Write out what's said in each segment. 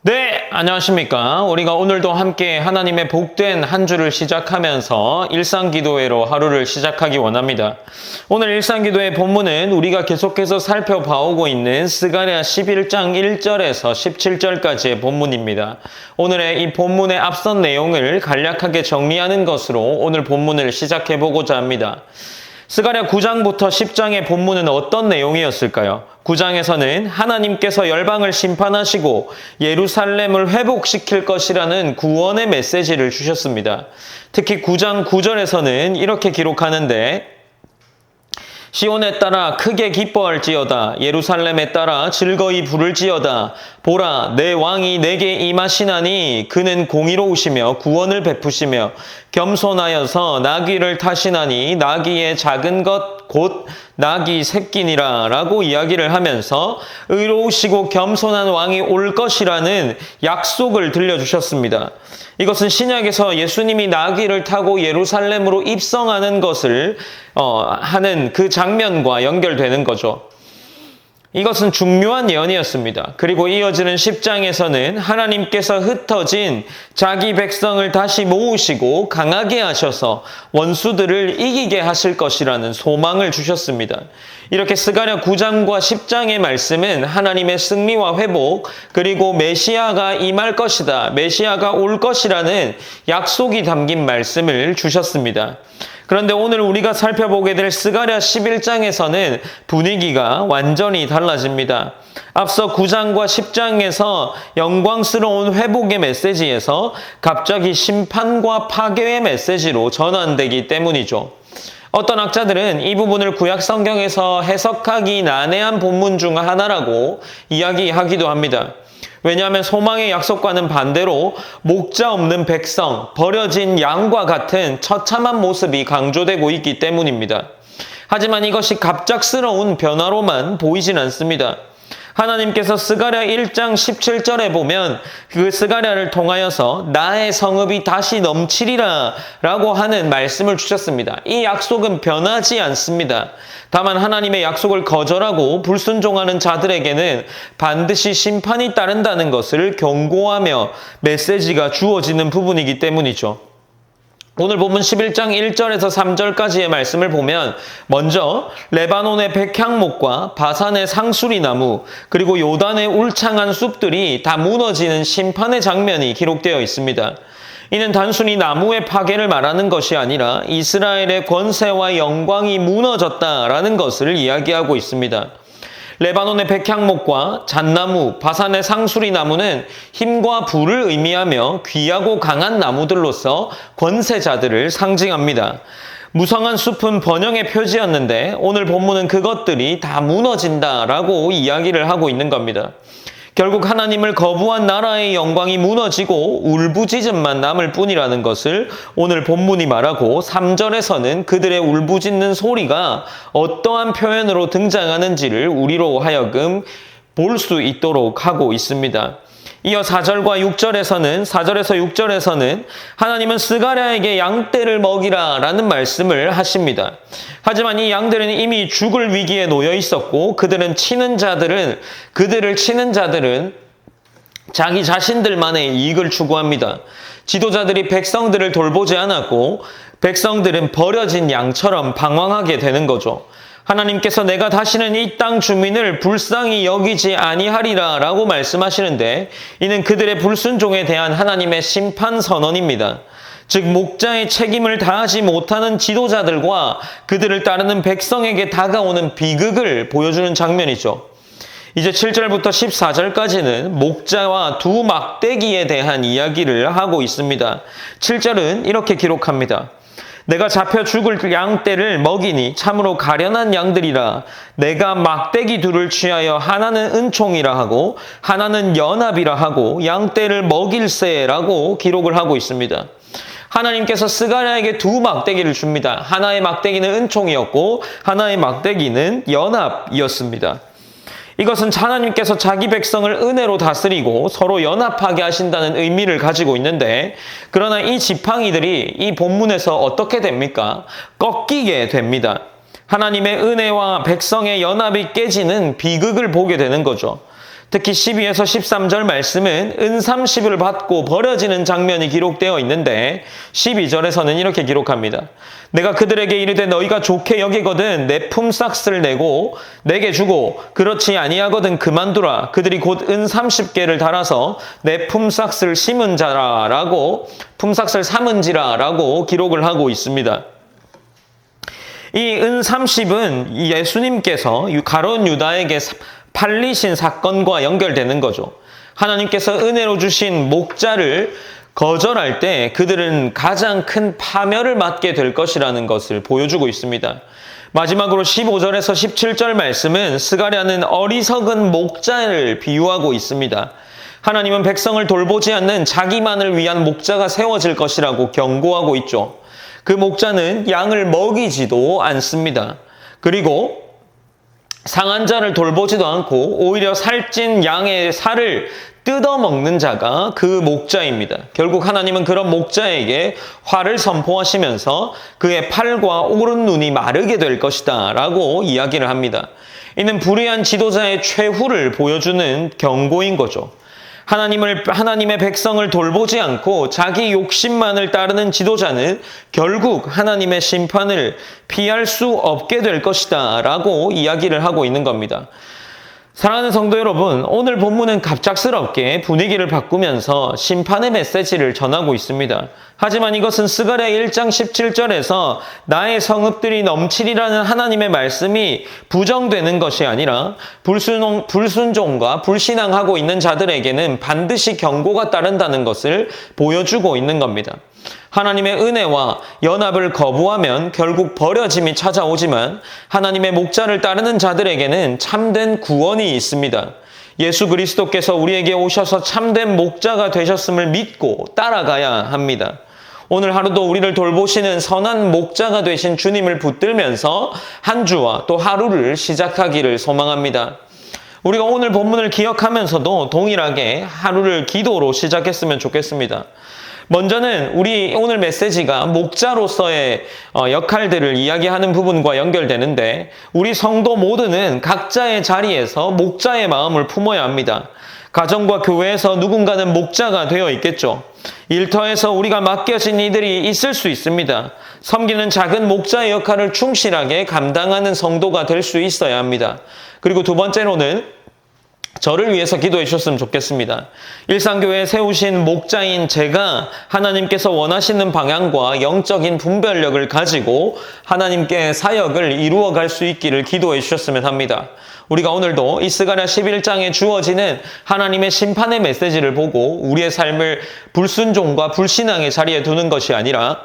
네, 안녕하십니까. 우리가 오늘도 함께 하나님의 복된 한 주를 시작하면서 일상기도회로 하루를 시작하기 원합니다. 오늘 일상기도회 본문은 우리가 계속해서 살펴봐오고 있는 스가랴 11장 1절에서 17절까지의 본문입니다. 오늘의 이 본문의 앞선 내용을 간략하게 정리하는 것으로 오늘 본문을 시작해보고자 합니다. 스가랴 9장부터 10장의 본문은 어떤 내용이었을까요? 9장에서는 하나님께서 열방을 심판하시고 예루살렘을 회복시킬 것이라는 구원의 메시지를 주셨습니다. 특히 9장 9절에서는 이렇게 기록하는데 시온에 따라 크게 기뻐할지어다. 예루살렘에 따라 즐거이 부를지어다. 보라, 내 왕이 내게 임하시나니 그는 공의로우시며 구원을 베푸시며 겸손하여서 나귀를 타시나니 나귀의 작은 것 곧 나귀 새끼니라 라고 이야기를 하면서 의로우시고 겸손한 왕이 올 것이라는 약속을 들려주셨습니다. 이것은 신약에서 예수님이 나귀를 타고 예루살렘으로 입성하는 것을 하는 그 장면과 연결되는 거죠. 이것은 중요한 예언이었습니다. 그리고 이어지는 10장에서는 하나님께서 흩어진 자기 백성을 다시 모으시고 강하게 하셔서 원수들을 이기게 하실 것이라는 소망을 주셨습니다. 이렇게 스가랴 9장과 10장의 말씀은 하나님의 승리와 회복, 그리고 메시아가 임할 것이다, 메시아가 올 것이라는 약속이 담긴 말씀을 주셨습니다. 그런데 오늘 우리가 살펴보게 될 스가랴 11장에서는 분위기가 완전히 달라집니다. 앞서 9장과 10장에서 영광스러운 회복의 메시지에서 갑자기 심판과 파괴의 메시지로 전환되기 때문이죠. 어떤 학자들은 이 부분을 구약 성경에서 해석하기 난해한 본문 중 하나라고 이야기하기도 합니다. 왜냐하면 소망의 약속과는 반대로 목자 없는 백성, 버려진 양과 같은 처참한 모습이 강조되고 있기 때문입니다. 하지만 이것이 갑작스러운 변화로만 보이진 않습니다. 하나님께서 스가랴 1장 17절에 보면 그 스가랴를 통하여서 나의 성읍이 다시 넘치리라 라고 하는 말씀을 주셨습니다. 이 약속은 변하지 않습니다. 다만 하나님의 약속을 거절하고 불순종하는 자들에게는 반드시 심판이 따른다는 것을 경고하며 메시지가 주어지는 부분이기 때문이죠. 오늘 본문 11장 1절에서 3절까지의 말씀을 보면 먼저 레바논의 백향목과 바산의 상수리나무 그리고 요단의 울창한 숲들이 다 무너지는 심판의 장면이 기록되어 있습니다. 이는 단순히 나무의 파괴를 말하는 것이 아니라 이스라엘의 권세와 영광이 무너졌다라는 것을 이야기하고 있습니다. 레바논의 백향목과 잣나무, 바산의 상수리나무는 힘과 부를 의미하며 귀하고 강한 나무들로서 권세자들을 상징합니다. 무성한 숲은 번영의 표지였는데 오늘 본문은 그것들이 다 무너진다라고 이야기를 하고 있는 겁니다. 결국 하나님을 거부한 나라의 영광이 무너지고 울부짖음만 남을 뿐이라는 것을 오늘 본문이 말하고 3절에서는 그들의 울부짖는 소리가 어떠한 표현으로 등장하는지를 우리로 하여금 볼 수 있도록 하고 있습니다. 이어 4절과 6절에서는 4절에서 6절에서는 하나님은 스가랴에게 양떼를 먹이라 라는 말씀을 하십니다. 하지만 이 양들은 이미 죽을 위기에 놓여 있었고 그들을 치는 자들은 자기 자신들만의 이익을 추구합니다. 지도자들이 백성들을 돌보지 않았고 백성들은 버려진 양처럼 방황하게 되는 거죠. 하나님께서 내가 다시는 이 땅 주민을 불쌍히 여기지 아니하리라 라고 말씀하시는데 이는 그들의 불순종에 대한 하나님의 심판 선언입니다. 즉 목자의 책임을 다하지 못하는 지도자들과 그들을 따르는 백성에게 다가오는 비극을 보여주는 장면이죠. 이제 7절부터 14절까지는 목자와 두 막대기에 대한 이야기를 하고 있습니다. 7절은 이렇게 기록합니다. 내가 잡혀 죽을 양떼를 먹이니 참으로 가련한 양들이라. 내가 막대기 둘을 취하여 하나는 은총이라 하고 하나는 연합이라 하고 양떼를 먹일세라고 기록을 하고 있습니다. 하나님께서 스가랴에게 두 막대기를 줍니다. 하나의 막대기는 은총이었고 하나의 막대기는 연합이었습니다. 이것은 하나님께서 자기 백성을 은혜로 다스리고 서로 연합하게 하신다는 의미를 가지고 있는데 그러나 이 지팡이들이 이 본문에서 어떻게 됩니까? 꺾이게 됩니다. 하나님의 은혜와 백성의 연합이 깨지는 비극을 보게 되는 거죠. 특히 12에서 13절 말씀은 은30을 받고 버려지는 장면이 기록되어 있는데 12절에서는 이렇게 기록합니다. 내가 그들에게 이르되 너희가 좋게 여기거든 내 품삯을 내고 내게 주고 그렇지 아니하거든 그만두라. 그들이 곧 은30개를 달아서 내 품삯을 심은 자라라고 품삯을 삼은지라라고 기록을 하고 있습니다. 이 은30은 예수님께서 가룟 유다에게 팔리신 사건과 연결되는 거죠. 하나님께서 은혜로 주신 목자를 거절할 때 그들은 가장 큰 파멸을 맞게 될 것이라는 것을 보여주고 있습니다. 마지막으로 15절에서 17절 말씀은 스가랴는 어리석은 목자를 비유하고 있습니다. 하나님은 백성을 돌보지 않는 자기만을 위한 목자가 세워질 것이라고 경고하고 있죠. 그 목자는 양을 먹이지도 않습니다. 그리고 상한 자를 돌보지도 않고 오히려 살찐 양의 살을 뜯어먹는 자가 그 목자입니다. 결국 하나님은 그런 목자에게 화를 선포하시면서 그의 팔과 오른 눈이 마르게 될 것이다 라고 이야기를 합니다. 이는 불의한 지도자의 최후를 보여주는 경고인 거죠. 하나님의 백성을 돌보지 않고 자기 욕심만을 따르는 지도자는 결국 하나님의 심판을 피할 수 없게 될 것이다 라고 이야기를 하고 있는 겁니다. 사랑하는 성도 여러분, 오늘 본문은 갑작스럽게 분위기를 바꾸면서 심판의 메시지를 전하고 있습니다. 하지만 이것은 스가랴 1장 17절에서 나의 성읍들이 넘치리라는 하나님의 말씀이 부정되는 것이 아니라 불순종과 불신앙하고 있는 자들에게는 반드시 경고가 따른다는 것을 보여주고 있는 겁니다. 하나님의 은혜와 연합을 거부하면 결국 버려짐이 찾아오지만 하나님의 목자를 따르는 자들에게는 참된 구원이 있습니다. 예수 그리스도께서 우리에게 오셔서 참된 목자가 되셨음을 믿고 따라가야 합니다. 오늘 하루도 우리를 돌보시는 선한 목자가 되신 주님을 붙들면서 한 주와 또 하루를 시작하기를 소망합니다. 우리가 오늘 본문을 기억하면서도 동일하게 하루를 기도로 시작했으면 좋겠습니다. 먼저는 우리 오늘 메시지가 목자로서의 역할들을 이야기하는 부분과 연결되는데 우리 성도 모두는 각자의 자리에서 목자의 마음을 품어야 합니다. 가정과 교회에서 누군가는 목자가 되어 있겠죠. 일터에서 우리가 맡겨진 이들이 있을 수 있습니다. 섬기는 작은 목자의 역할을 충실하게 감당하는 성도가 될 수 있어야 합니다. 그리고 두 번째로는 저를 위해서 기도해 주셨으면 좋겠습니다. 일상교회에 세우신 목자인 제가 하나님께서 원하시는 방향과 영적인 분별력을 가지고 하나님께 사역을 이루어갈 수 있기를 기도해 주셨으면 합니다. 우리가 오늘도 이 스가랴 11장에 주어지는 하나님의 심판의 메시지를 보고 우리의 삶을 불순종과 불신앙의 자리에 두는 것이 아니라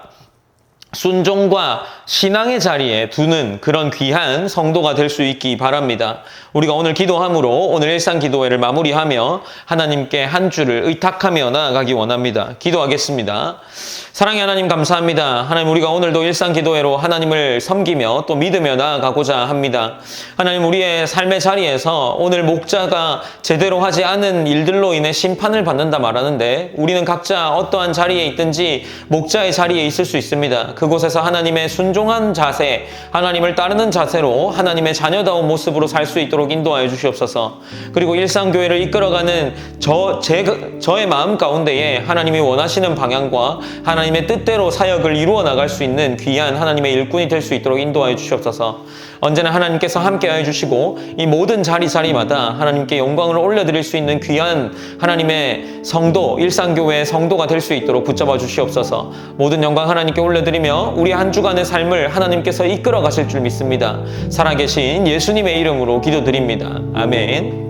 순종과 신앙의 자리에 두는 그런 귀한 성도가 될 수 있기 바랍니다. 우리가 오늘 기도함으로 오늘 일상기도회를 마무리하며 하나님께 한 주를 의탁하며 나아가기 원합니다. 기도하겠습니다. 사랑의 하나님 감사합니다. 하나님 우리가 오늘도 일상기도회로 하나님을 섬기며 또 믿으며 나아가고자 합니다. 하나님 우리의 삶의 자리에서 오늘 목자가 제대로 하지 않은 일들로 인해 심판을 받는다 말하는데 우리는 각자 어떠한 자리에 있든지 목자의 자리에 있을 수 있습니다. 그곳에서 하나님의 순종한 자세, 하나님을 따르는 자세로 하나님의 자녀다운 모습으로 살 수 있도록 인도하여 주시옵소서. 그리고 일상교회를 이끌어가는 저의 마음 가운데에 하나님이 원하시는 방향과 하나님의 뜻대로 사역을 이루어 나갈 수 있는 귀한 하나님의 일꾼이 될 수 있도록 인도하여 주시옵소서. 언제나 하나님께서 함께하여 주시고 이 모든 자리마다 하나님께 영광을 올려드릴 수 있는 귀한 하나님의 성도, 일상교회의 성도가 될 수 있도록 붙잡아 주시옵소서. 모든 영광 하나님께 올려드리며 우리 한 주간의 삶을 하나님께서 이끌어 가실 줄 믿습니다. 살아계신 예수님의 이름으로 기도드립니다. 아멘.